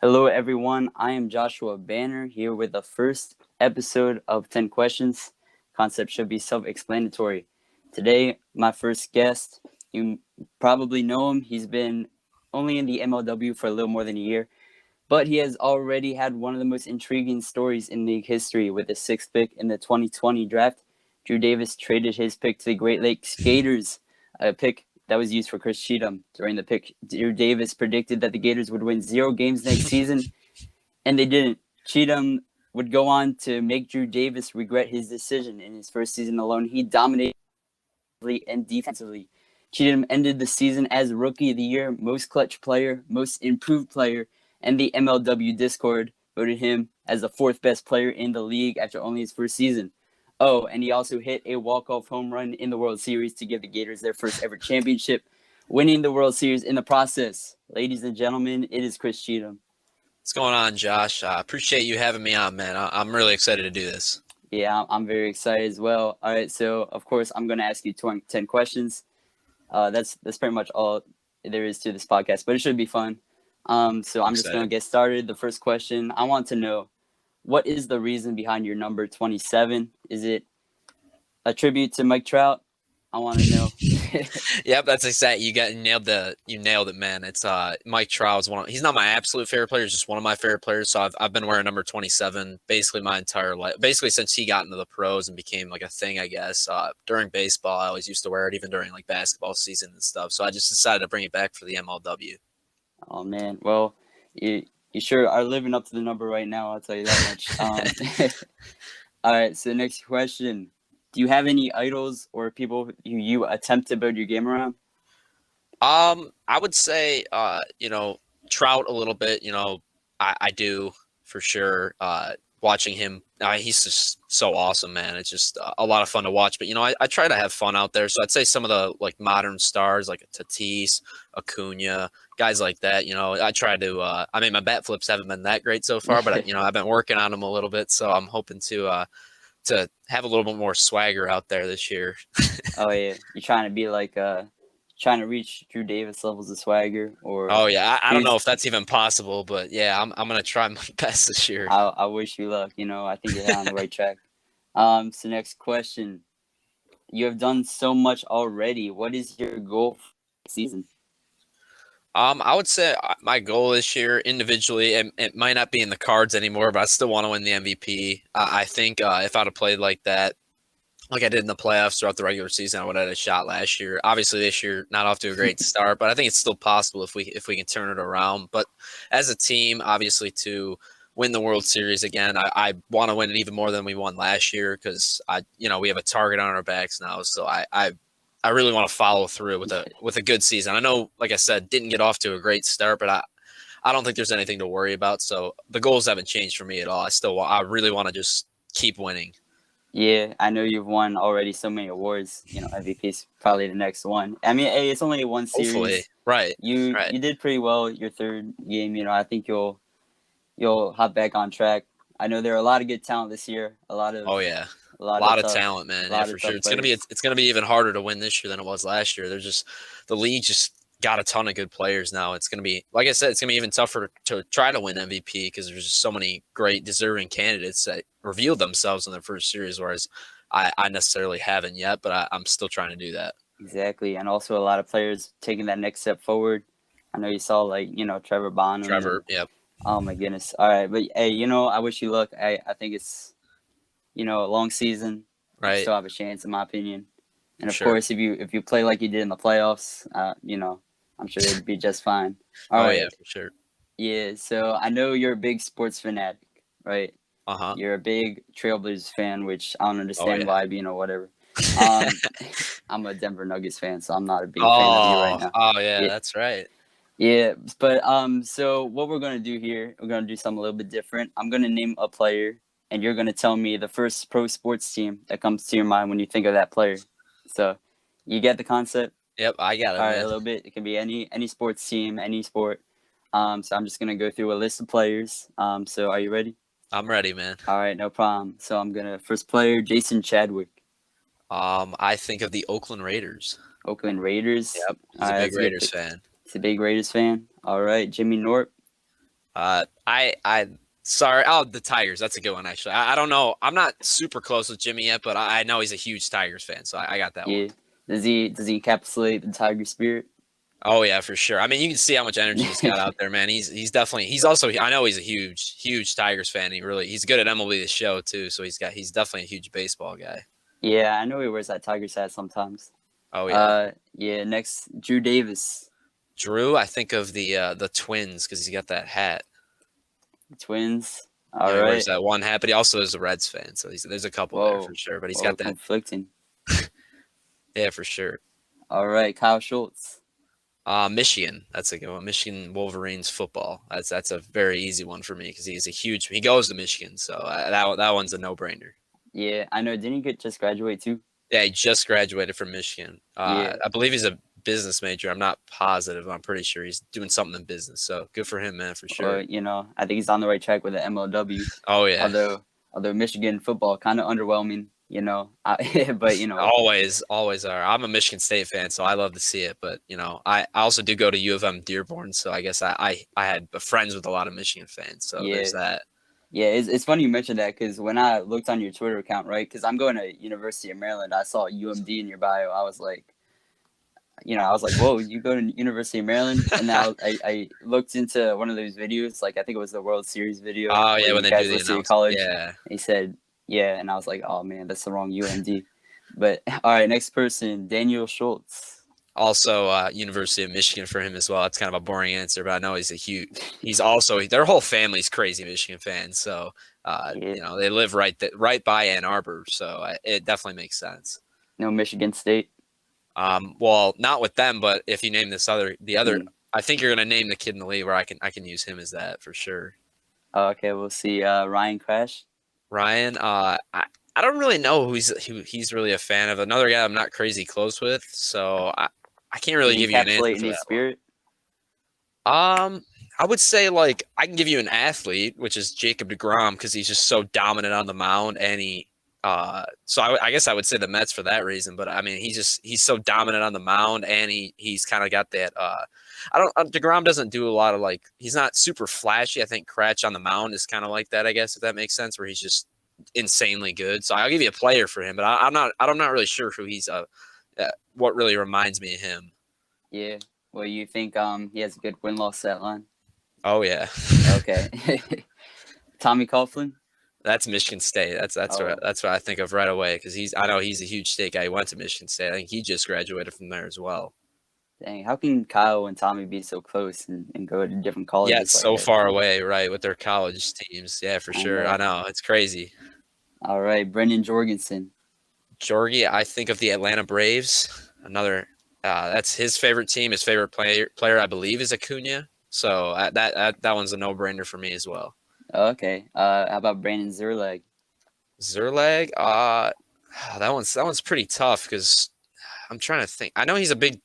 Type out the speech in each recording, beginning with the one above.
Hello, everyone. I am Joshua Banner here with the first episode of 10 Questions. Concept should be self explanatory. Today, my first guest, you probably know him. He's been only in the MLW for a little more than a year, but he has already had one of the most intriguing stories in league history with the sixth pick in the 2020 draft. Drew Davis traded his pick to the Great Lakes Gators, a pick that was used for Chris Cheetam. During the pick, Drew Davis predicted that the Gators would win 0 games next season, and they didn't. Cheetam would go on to make Drew Davis regret his decision. In his first season alone, he dominated and defensively. Cheetam ended the season as Rookie of the Year, Most Clutch Player, Most Improved Player, and the MLW Discord voted him as the fourth best player in the league after only his first season. Oh, and he also hit a walk-off home run in the World Series to give the Gators their first ever championship, winning the World Series in the process. Ladies and gentlemen, it is Chris Cheetam. What's going on, Josh? I appreciate you having me on, man. I'm really excited to do this. Yeah, I'm very excited as well. All right, so of course I'm going to ask you 10 questions. That's pretty much all there is to this podcast, but it should be fun. So I'm just going to get started. The first question, I want to know, what is the reason behind your number 27? Is it a tribute to Mike Trout? I want to know. Yep, that's exactly. You nailed it, man. It's Mike Trout is he's not my absolute favorite player, he's just one of my favorite players. So I've been wearing number 27 basically my entire life. Basically since he got into the pros and became like a thing, I guess. During baseball, I always used to wear it, even during like basketball season and stuff. So I just decided to bring it back for the MLW. Oh man, well, you sure are living up to the number right now, I'll tell you that much. All right, so next question. Do you have any idols or people you attempt to build your game around? I would say, Trout a little bit. I do for sure. Watching him, he's just so awesome, man. It's just a lot of fun to watch. But I try to have fun out there. So I'd say some of the like modern stars, like Tatis, Acuna, guys like that. I try to. I mean, my bat flips haven't been that great so far, but I've been working on them a little bit. So I'm hoping to have a little bit more swagger out there this year. Oh yeah, you're trying to be like trying to reach Drew Davis levels of swagger, or oh yeah, I don't know if that's even possible, but yeah, I'm gonna try my best this year. I wish you luck. I think you're on the right track. So next question, you have done so much already. What is your goal for the season? I would say my goal this year individually, it might not be in the cards anymore, but I still want to win the MVP. I think if I'd have played like that, like I did in the playoffs throughout the regular season, I would have had a shot last year. Obviously, this year not off to a great start, but I think it's still possible if we can turn it around. But as a team, obviously to win the World Series again, I want to win it even more than we won last year because we have a target on our backs now. So I really want to follow through with a good season. I know, like I said, didn't get off to a great start, but I don't think there's anything to worry about. So the goals haven't changed for me at all. I really want to just keep winning. Yeah, I know you've won already so many awards. MVP is probably the next one. I mean, hey, it's only one series. Hopefully, right? You did pretty well your third game. I think you'll hop back on track. I know there are a lot of good talent this year. A lot of a lot of talent, man. Yeah, for sure. It's gonna be even harder to win this year than it was last year. The league just got a ton of good players now. It's gonna be, like I said, it's gonna be even tougher to try to win MVP because there's just so many great deserving candidates that revealed themselves in their first series, whereas I necessarily haven't yet, but I'm still trying to do that. Exactly, and also a lot of players taking that next step forward. I know you saw Trevor Bonham. Yep. Oh my goodness. All right, but hey, I wish you luck. I think it's a long season. Right. You still have a chance, in my opinion. And of course, if you play like you did in the playoffs, I'm sure it'd be just fine. All right. Yeah, for sure. Yeah. So I know you're a big sports fanatic, right? You're a big Trailblazers fan, which I don't understand why, but whatever. I'm a Denver Nuggets fan, so I'm not a big fan of you right now. Oh yeah, that's right. Yeah, but so what we're gonna do here, we're gonna do something a little bit different. I'm gonna name a player, and you're gonna tell me the first pro sports team that comes to your mind when you think of that player. So, you get the concept? Yep, I got it. All right, a little bit. It can be any sports team, any sport. So I'm just gonna go through a list of players. So are you ready? I'm ready, man. All right, no problem. So I'm gonna first player Jason Chadwick. I think of the Oakland Raiders. Oakland Raiders. Yep, he's a big Raiders fan. He's a big Raiders fan. All right, Jimmy Norp. I sorry. Oh, the Tigers. That's a good one, actually. I don't know. I'm not super close with Jimmy yet, but I know he's a huge Tigers fan, so I got that one. Yeah. Does he encapsulate the Tiger spirit? Oh yeah, for sure. I mean, you can see how much energy he's got out there, man. He's definitely also I know he's a huge Tigers fan. He's good at MLB The Show too, so he's definitely a huge baseball guy. Yeah, I know he wears that Tigers hat sometimes. Oh yeah. Yeah. Next, Drew Davis, Drew, I think of the Twins because he's got that hat. Twins. You All know, he wears right. that one hat, but he also is a Reds fan, so there's a couple there for Whoa. sure. But he's Whoa. got that, Conflicting. yeah, for sure. All right. Kyle Schultz. Michigan, that's a good one. Michigan Wolverines football. That's a very easy one for me because he goes to Michigan, so that one's a no brainer. Yeah, I know. Didn't he just graduate too? Yeah, he just graduated from Michigan. Yeah. I believe he's a business major. I'm not positive. I'm pretty sure he's doing something in business. So good for him, man, for sure. Or, I think he's on the right track with the MLW. Oh yeah. Although Michigan football kind of underwhelming, but Always are. I'm a Michigan State fan, so I love to see it. But I also do go to U of M Dearborn, so I guess I had friends with a lot of Michigan fans. So Yeah. there's that. Yeah, it's funny you mentioned that because when I looked on your Twitter account, right? Because I'm going to University of Maryland, I saw UMD in your bio. I was like, whoa, you go to University of Maryland? And now I looked into one of those videos, like I think it was the World Series video. Oh yeah, where when you they guys do the listed your announcement. college. Yeah. He said, yeah, and I was like, oh man, that's the wrong UMD. But all right, next person, Daniel Schultz. Also, University of Michigan for him as well. It's kind of a boring answer, but I know he's also their whole family's crazy Michigan fans. So, Yeah. they live right by Ann Arbor, so it definitely makes sense. No Michigan State. Well, not with them, but if you name the other, I think you're gonna name the kid in the league where I can use him as that for sure. Okay, we'll see. Ryan Crash. Ryan, I don't really know who he's really a fan of. Another guy I'm not crazy close with, so I can't really give you an answer for that spirit. I would say like I can give you an athlete, which is Jacob deGrom, because he's just so dominant on the mound, and so I guess I would say the Mets for that reason. But I mean, he's so dominant on the mound, and he's kind of got that. deGrom doesn't do a lot of he's not super flashy. I think Cratch on the mound is kind of like that, I guess, if that makes sense, where he's just insanely good. So I'll give you a player for him, but I'm not really sure who he's what really reminds me of him. Yeah. Well, you think he has a good win-loss stat line? Oh yeah. Okay. Tommy Coughlin. That's Michigan State. That's what I think of right away because I know he's a huge state guy. He went to Michigan State. I think he just graduated from there as well. Dang, how can Kyle and Tommy be so close and go to different colleges? Yeah, it's so far away, right, with their college teams. Yeah, for sure. I know. It's crazy. All right, Brendan Jorgensen. Jorgie, I think of the Atlanta Braves. Another, that's his favorite team. His favorite player, I believe, is Acuna. So that one's a no-brainer for me as well. Okay. How about Brandon Zerleg? Zerleg, that one's pretty tough because I'm trying to think. I know he's a big.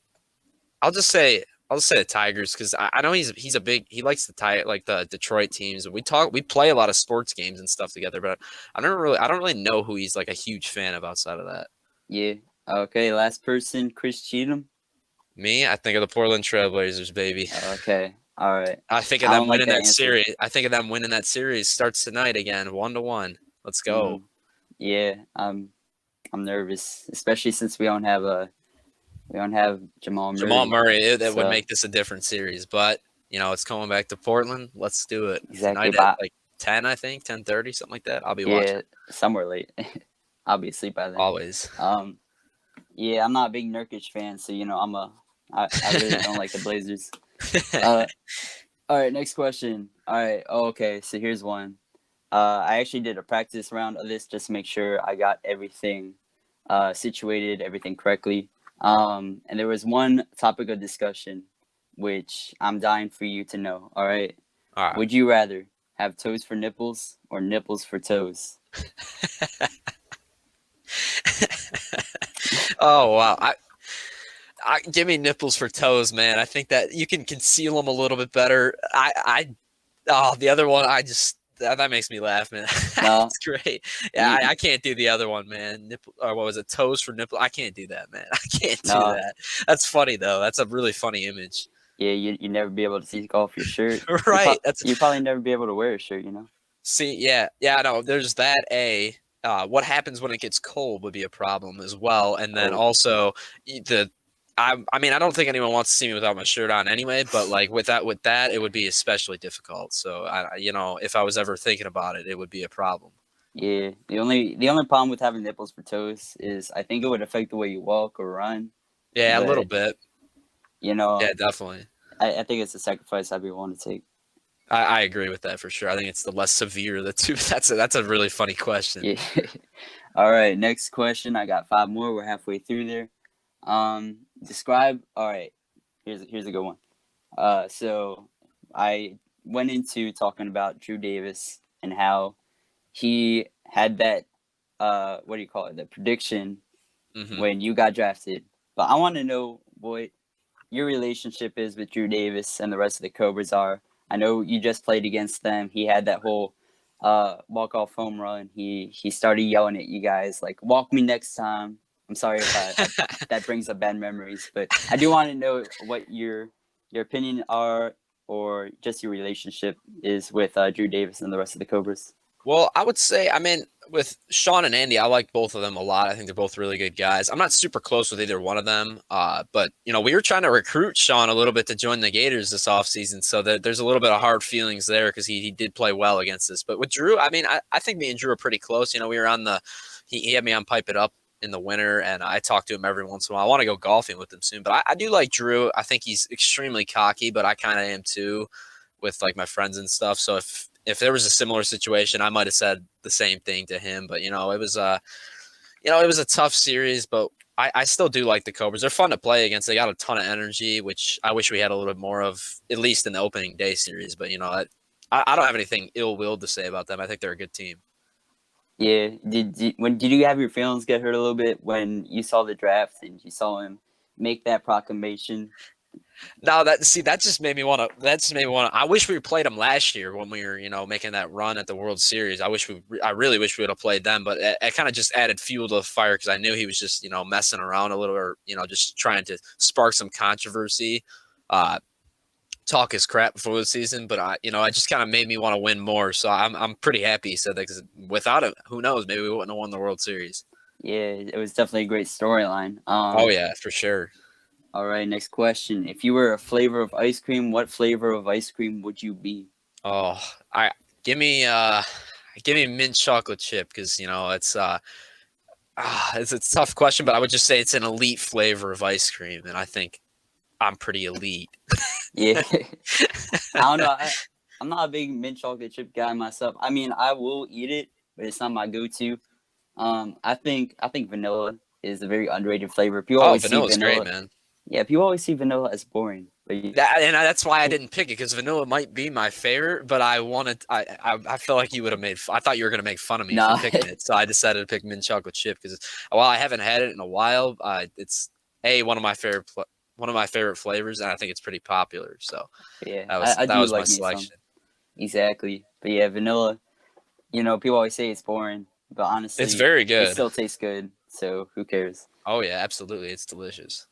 I'll just say the Tigers because I know he's a big. He likes the Detroit teams. We play a lot of sports games and stuff together, but I don't really know who he's like a huge fan of outside of that. Yeah. Okay. Last person, Chris Cheetam. Me, I think of the Portland Trailblazers, baby. Okay. All right. I think of them winning that series. I think of them winning that series. Starts tonight again, 1-1. Let's go. Yeah, I'm nervous, especially since we don't have Jamal Murray. Jamal Murray, that would make this a different series, but it's coming back to Portland. Let's do it. Exactly. Tonight at 10, I think 10:30, something like that. I'll be watching. Yeah, somewhere late. I'll be asleep by then. Always. Yeah, I'm not a big Nurkic fan, so I really don't like the Blazers. All right, next question. All right. Oh, okay. So here's one. I actually did a practice round of this just to make sure I got everything situated, everything correctly. And there was one topic of discussion, which I'm dying for you to know. All right. All right. Would you rather have toes for nipples or nipples for toes? Oh wow! I give me nipples for toes, man. I think that you can conceal them a little bit better. The other one, that makes me laugh, man. No. That's great. Yeah, I can't do the other one, man. What was it? Toes for nipple? I can't do that, man. I can't do that. That's funny though. That's a really funny image. Yeah, you never be able to take off your shirt. Right. You probably never be able to wear a shirt, you know? See, yeah, I know. There's that. What happens when it gets cold would be a problem as well, and then Oh, also the. I mean, I don't think anyone wants to see me without my shirt on anyway. But like with that, it would be especially difficult. So if I was ever thinking about it, it would be a problem. yeah. The only problem with having nipples for toes is I think it would affect the way you walk or run. Yeah, a little But bit. you know, Yeah, definitely. I think it's a sacrifice I'd be willing to take. I agree with that for sure. I think it's the less severe of the two. That's a really funny question. Yeah. All right. Next question. I got 5 more. We're halfway through there. Describe. All right. Here's a good one. So I went into talking about Drew Davis and how he had that what do you call it? The prediction Hmm. when you got drafted. But I want to know what your relationship is with Drew Davis and the rest of the Cobras are. I know you just played against them. He had that whole walk off home run. He started yelling at you guys like, "Walk me next time." I'm sorry if that brings up bad memories, but I do want to know what your opinion are or just your relationship is with Drew Davis and the rest of the Cobras. Well, I would say, I mean, with Sean and Andy, I like both of them a lot. I think they're both really good guys. I'm not super close with either one of them, but we were trying to recruit Sean a little bit to join the Gators this offseason, so there's a little bit of hard feelings there because he did play well against us. But with Drew, I mean, I think me and Drew are pretty close. We were on he had me on Pipe It Up in the winter, and I talk to him every once in a while. I want to go golfing with him soon, but I do like Drew. I think he's extremely cocky, but I kind of am too with like my friends and stuff. So if there was a similar situation, I might have said the same thing to him. But it was it was a tough series, but I still do like the Cobras. They're fun to play against. They got a ton of energy, which I wish we had a little bit more of, at least in the opening day series. But I don't have anything ill willed to say about them. I think they're a good team. Yeah, did you have your feelings get hurt a little bit when you saw the draft and you saw him make that proclamation? No, that just made me want to. That just made me want to. I wish we played them last year when we were, making that run at the World Series. I really wish we would have played them, but it kind of just added fuel to the fire because I knew he was just, messing around a little, or just trying to spark some controversy, talk his crap before the season. But it just kind of made me want to win more. So I'm pretty happy he said that because without him, who knows? Maybe we wouldn't have won the World Series. Yeah, it was definitely a great storyline. Oh yeah, for sure. All right, next question. If you were a flavor of ice cream, what flavor of ice cream would you be? Oh, give me mint chocolate chip because it's a tough question, but I would just say it's an elite flavor of ice cream, and I think I'm pretty elite. Yeah, I don't know. I'm not a big mint chocolate chip guy myself. I mean, I will eat it, but it's not my go-to. I think vanilla is a very underrated flavor. People always see Vanilla's vanilla. great, man. Yeah, people always see vanilla as boring, but That's why I didn't pick it because vanilla might be my favorite, but I wanted. I felt like you would have made. I thought you were gonna make fun of me nah. for picking it, so I decided to pick mint chocolate chip because while I haven't had it in a while, it's one of my favorite flavors, and I think it's pretty popular. So Yeah, that I do was my like me some. selection. Exactly, but yeah, vanilla. People always say it's boring, but honestly, It's very it good. still tastes good. So who cares? Oh yeah, absolutely, it's delicious.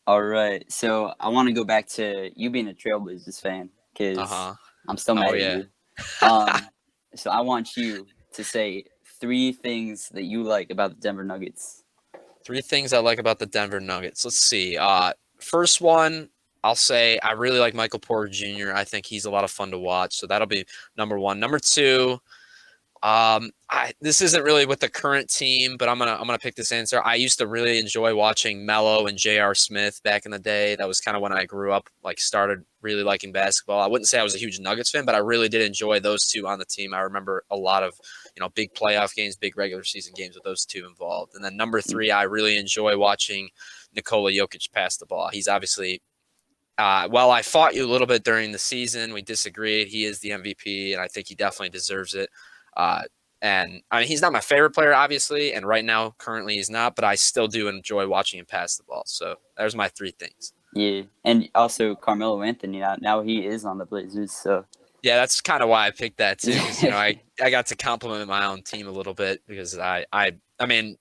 All right, so I want to go back to you being a Trailblazers fan because Uh-huh. I'm still Oh mad at yeah. you. So I want you to say 3 things that you like about the Denver Nuggets. 3 things I like about the Denver Nuggets. Let's see. First one, I'll say I really like Michael Porter Jr. I think he's a lot of fun to watch. So that'll be number 1. Number 2, this isn't really with the current team, but I'm gonna pick this answer. I used to really enjoy watching Melo and J.R. Smith back in the day. That was kind of when I grew up, started really liking basketball. I wouldn't say I was a huge Nuggets fan, but I really did enjoy those two on the team. I remember a lot of big playoff games, big regular season games with those two involved. And then number 3, I really enjoy watching Nikola Jokic pass the ball. He's obviously while I fought you a little bit during the season, we disagreed. He is the MVP, and I think he definitely deserves it. And I mean, he's not my favorite player, obviously, and right now, currently, he's not. But I still do enjoy watching him pass the ball. So there's my 3 things. Yeah, and also Carmelo Anthony. Now he is on the Blazers. So yeah, that's kind of why I picked that too. Because I got to compliment my own team a little bit because I mean,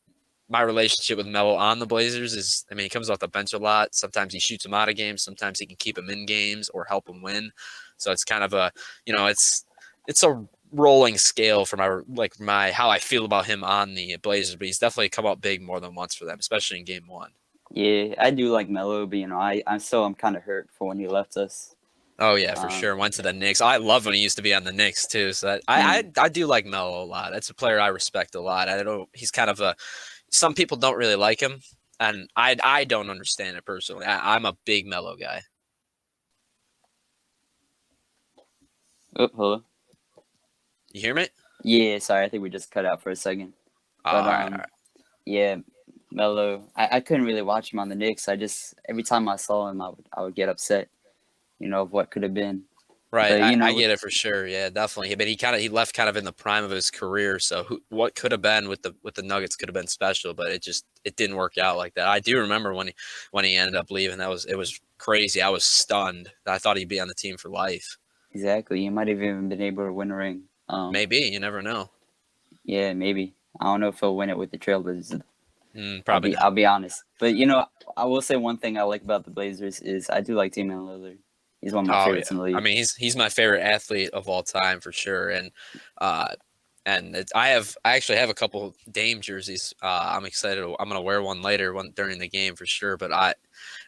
my relationship with Melo on the Blazers is, I mean, he comes off the bench a lot. Sometimes he shoots him out of games. Sometimes he can keep him in games or help him win. So it's kind of a, it's a rolling scale for my how I feel about him on the Blazers. But he's definitely come out big more than once for them, especially in Game 1. Yeah, I do like Melo, but I'm kind of hurt for when he left us. Oh yeah, for sure. Went to the Knicks. I love when he used to be on the Knicks too. So I do like Melo a lot. That's a player I respect a lot. I don't. He's kind of a. Some people don't really like him, and I don't understand it personally. I'm a big Melo guy. Oh, hello. You hear me? Yeah, sorry, I think we just cut out for a second. But All right. yeah, Melo. I couldn't really watch him on the Knicks. Every time I saw him, I would get upset. Of what could have been. Right, But I get it for sure. Yeah, definitely. But he left kind of in the prime of his career. So what could have been with the Nuggets could have been special, but it didn't work out like that. I do remember when he ended up leaving. It was crazy. I was stunned. I thought he'd be on the team for life. Exactly. You might have even been able to win a ring. Maybe, you never know. Yeah, maybe. I don't know if he'll win it with the Trailblazers. Probably not. I'll be honest. But I will say one thing I like about the Blazers is I do like Damian Lillard. He's one of my favorites in the league. I mean, he's my favorite athlete of all time for sure. And I actually have a couple Dame jerseys. I'm excited. I'm gonna wear one later, during the game for sure. But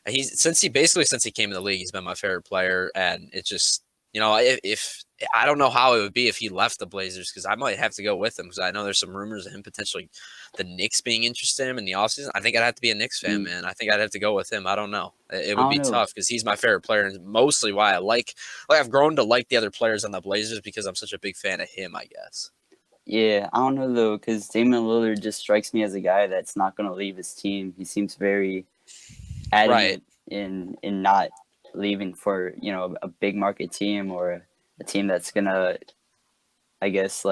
since he came in the league, he's been my favorite player. And it just, if I don't know how it would be if he left the Blazers, because I might have to go with him, because I know there's some rumors of him potentially the Knicks being interested in him in the offseason. I think I'd have to be a Knicks fan, man. I think I'd have to go with him. I don't know. It would be tough because he's my favorite player, and mostly why I've grown to like the other players on the Blazers because I'm such a big fan of him, I guess. Yeah, I don't know though, because Damian Lillard just strikes me as a guy that's not going to leave his team. He seems very adamant in not leaving for a big market team or a team that's gonna, I guess,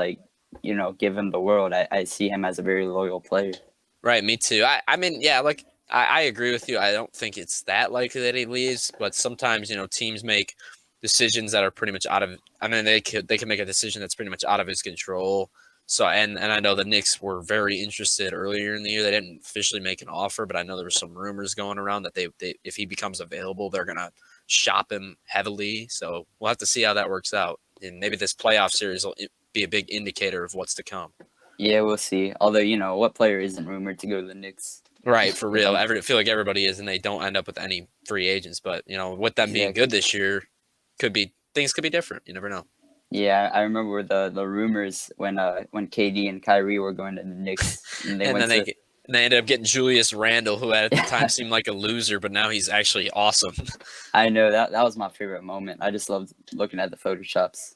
give him the world. I see him as a very loyal player. Right, me too. I mean, yeah, I agree with you. I don't think it's that likely that he leaves, but sometimes teams make decisions that are pretty much out of. I mean, they can make a decision that's pretty much out of his control. So and I know the Knicks were very interested earlier in the year. They didn't officially make an offer, but I know there were some rumors going around that they if he becomes available, they're gonna shop him heavily. So we'll have to see how that works out, and maybe this playoff series will be a big indicator of what's to come. Yeah, we'll see. Although what player isn't rumored to go to the Knicks? Right, for real. I feel like everybody is, and they don't end up with any free agents. But with them being good this year, things could be different. You never know. Yeah, I remember the rumors when KD and Kyrie were going to the Knicks, and they ended up getting Julius Randle, who at the time seemed like a loser, but now he's actually awesome. I know that was my favorite moment. I just loved looking at the photoshops,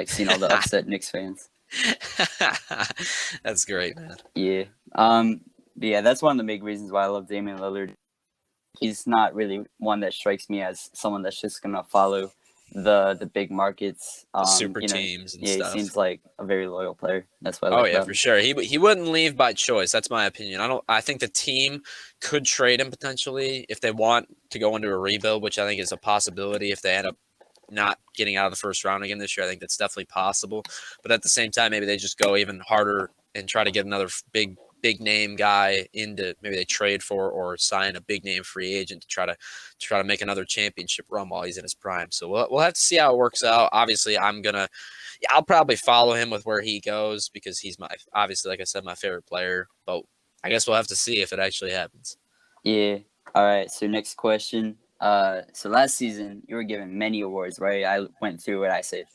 seeing all the upset Knicks fans. That's great, man. Yeah. But yeah, that's one of the big reasons why I love Damian Lillard. He's not really one that strikes me as someone that's just gonna follow the big markets, the super teams and stuff. He seems like a very loyal player. That's why I like him. For sure. He wouldn't leave by choice. That's my opinion. I think the team could trade him potentially if they want to go into a rebuild, which I think is a possibility if they end up not getting out of the first round again this year. I think that's definitely possible. But at the same time, maybe they just go even harder and try to get another big name guy into, maybe they trade for or sign a big name free agent to try to make another championship run while he's in his prime. So we'll have to see how it works out. Obviously, I'll probably follow him with where he goes because he's obviously, like I said, my favorite player. But I guess we'll have to see if it actually happens. Yeah. All right. So next question. So last season you were given many awards, right? I went through what I said: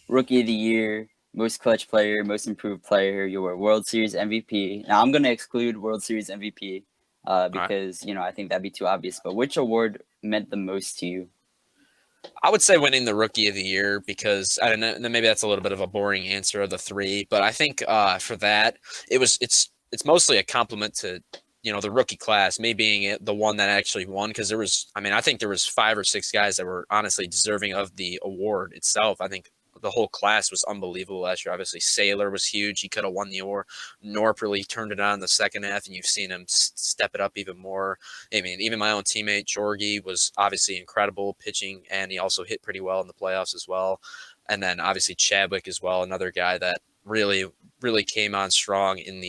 Rookie of the Year, Most Clutch Player, Most Improved Player. You were World Series MVP. Now I'm going to exclude World Series MVP because I think that'd be too obvious. But which award meant the most to you? I would say winning the Rookie of the Year because I don't know. Maybe that's a little bit of a boring answer of the three, but I think for that it's mostly a compliment to the rookie class, me being the one that actually won, because I think there was 5 or 6 guys that were honestly deserving of the award itself. I think the whole class was unbelievable last year. Obviously, Saylor was huge. He could have won the award. Norp really turned it on in the second half, and you've seen him step it up even more. I mean, even my own teammate, Jorgie, was obviously incredible pitching, and he also hit pretty well in the playoffs as well. And then, obviously, Chadwick as well, another guy that really really came on strong in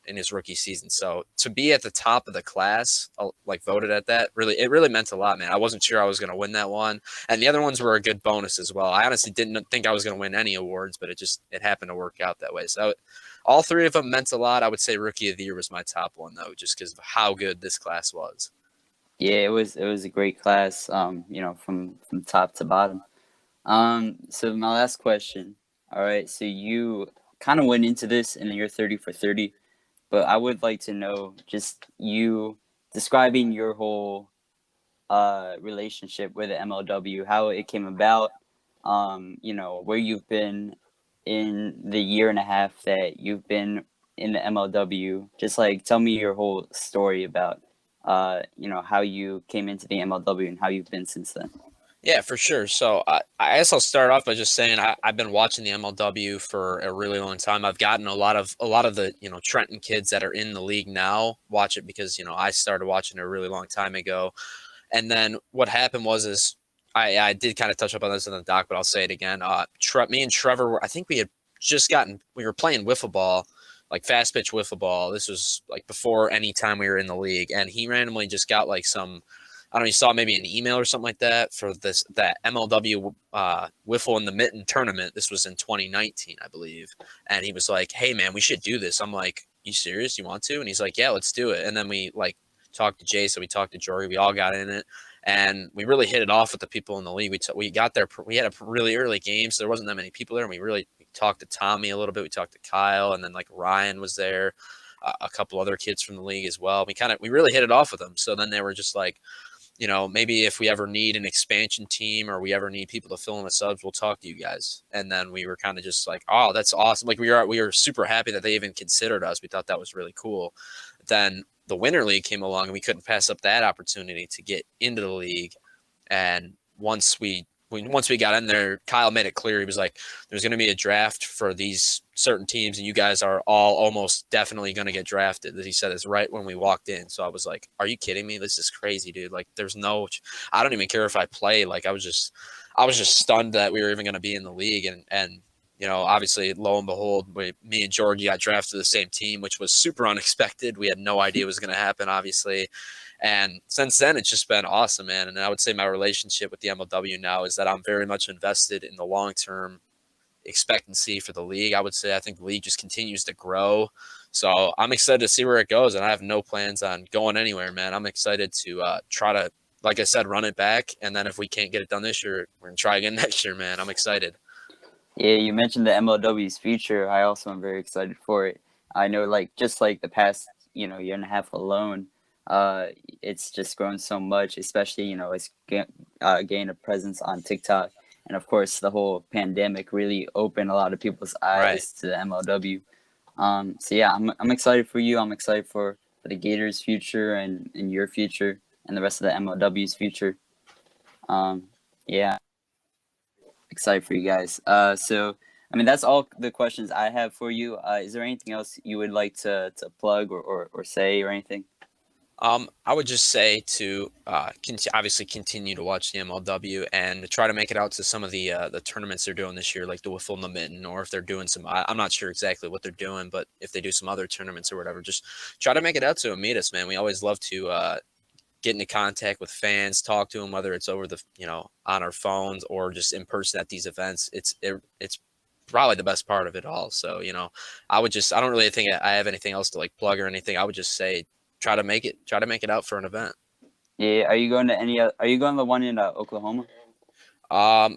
his rookie season. So to be at the top of the class, like voted at that, it really meant a lot, man. I wasn't sure I was going to win that one, and the other ones were a good bonus as well. I honestly didn't think I was going to win any awards, but it happened to work out that way. So all three of them meant a lot. I would say Rookie of the Year was my top one though, just because of how good this class was. Yeah, it was a great class. From top to bottom. So my last question. All right, so you kind of went into this in your 30 for 30, but I would like to know just you describing your whole relationship with the MLW, how it came about, where you've been in the year and a half that you've been in the MLW. Just like tell me your whole story about how you came into the MLW and how you've been since then. Yeah, for sure. So I guess I'll start off by just saying I've been watching the MLW for a really long time. I've gotten a lot of the Trenton kids that are in the league now watch it because I started watching it a really long time ago. And then what happened is I did kind of touch up on this in the doc, but I'll say it again. Me and Trevor I think we were playing wiffle ball, like fast pitch wiffle ball. This was like before any time we were in the league, and he randomly just got like some. I don't know, he saw maybe an email or something like that for that MLW Wiffle in the Mitten tournament. This was in 2019, I believe. And he was like, hey, man, we should do this. I'm like, you serious? You want to? And he's like, yeah, let's do it. And then we like talked to Jay, so we talked to Jory. We all got in it. And we really hit it off with the people in the league. We got there. We had a really early game, so there wasn't that many people there. And we talked to Tommy a little bit. We talked to Kyle, and then like Ryan was there. A couple other kids from the league as well. We really hit it off with them. So then they were just like, maybe if we ever need an expansion team or we ever need people to fill in the subs, we'll talk to you guys. And then we were kind of just like, oh, that's awesome. Like we were super happy that they even considered us. We thought that was really cool. Then the Winter League came along and we couldn't pass up that opportunity to get into the league. And once we got in there, Kyle made it clear. He was like, there's going to be a draft for these certain teams, and you guys are all almost definitely going to get drafted. He said it's right when we walked in. So I was like, are you kidding me? This is crazy, dude. Like, I don't even care if I play. Like, I was just stunned that we were even going to be in the league. And obviously, lo and behold, me and Georgie got drafted to the same team, which was super unexpected. We had no idea it was going to happen, obviously. And since then, it's just been awesome, man. And I would say my relationship with the MLW now is that I'm very much invested in the long-term expectancy for the league. I would say I think the league just continues to grow. So I'm excited to see where it goes, and I have no plans on going anywhere, man. I'm excited to try to, like I said, run it back. And then if we can't get it done this year, we're going to try again next year, man. I'm excited. Yeah, you mentioned the MLW's future. I also am very excited for it. I know, just like the past, year and a half alone, it's just grown so much, especially, it's gained a presence on TikTok. And of course, the whole pandemic really opened a lot of people's eyes to the MLW. So yeah, I'm excited for you. I'm excited for the Gators' future and your future and the rest of the MLW's future. Yeah, excited for you guys. So I mean, that's all the questions I have for you. Is there anything else you would like to plug or say or anything? I would just say to obviously continue to watch the MLW and try to make it out to some of the tournaments they're doing this year, like the Wiffle in the Mitten, or if they're doing some, I'm not sure exactly what they're doing, but if they do some other tournaments or whatever, just try to make it out to them, meet us, man. We always love to get into contact with fans, talk to them, whether it's over the, on our phones or just in person at these events. It's probably the best part of it all. So, I don't really think I have anything else to like plug or anything. I would just say, try to make it out for an event. Yeah, are you going to the one in Oklahoma? I'm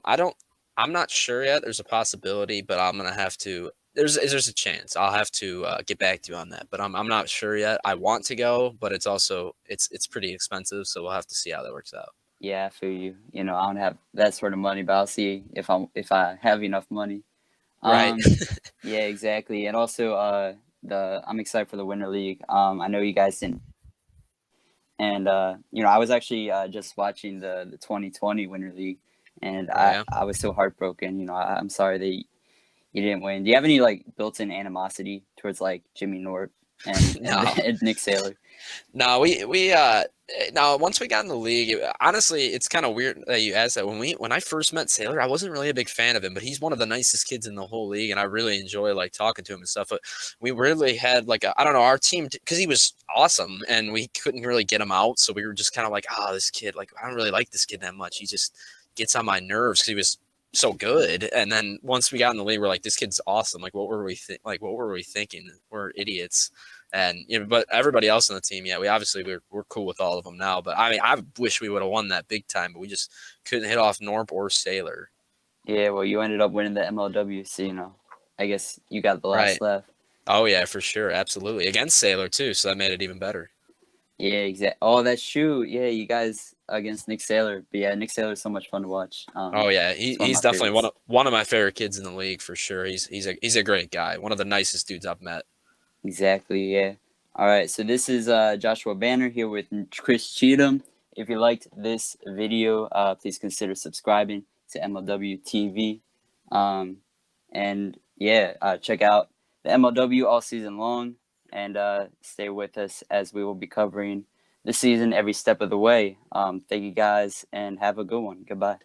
not sure yet. There's a possibility, but I'm gonna have to. There's a chance. I'll have to get back to you on that, but I'm not sure yet. I want to go, but it's also it's pretty expensive, so we'll have to see how that works out. Yeah, I feel you. I don't have that sort of money, but I'll see if I have enough money. Right. Yeah, exactly. And also, I'm excited for the Winter League. I know you guys didn't, and I was actually just watching the 2020 Winter League, and Yeah. I was so heartbroken. I'm sorry that you didn't win. Do you have any like built-in animosity towards like Jimmy Nort? No. and Nick Saylor. No, now once we got in the league, honestly, it's kind of weird that you asked that. When I first met Sailor, I wasn't really a big fan of him, but he's one of the nicest kids in the whole league, and I really enjoy like talking to him and stuff. But we really had like I don't know, our team, because he was awesome, and we couldn't really get him out, so we were just kind of like, this kid, like I don't really like this kid that much. He just gets on my nerves because he was so good. And then once we got in the league, we're like, this kid's awesome. Like what were we thinking? We're idiots. And but everybody else on the team, we're cool with all of them now. But I mean, I wish we would have won that big time, but we just couldn't hit off Norp or Sailor. Yeah, well, you ended up winning the MLW, so I guess you got the last laugh. Oh yeah, for sure, absolutely, against Sailor too, so that made it even better. Yeah, exactly. Oh, that's true. Yeah, you guys against Nick Saylor. But yeah, Nick Saylor is so much fun to watch. Oh yeah, he's definitely one of my favorite kids in the league for sure. He's a great guy, one of the nicest dudes I've met. Exactly. Yeah. All right. So this is Joshua Banner here with Chris Cheetam. If you liked this video, please consider subscribing to MLW TV. And yeah, check out the MLW all season long, and stay with us as we will be covering the season every step of the way. Thank you guys, and have a good one. Goodbye.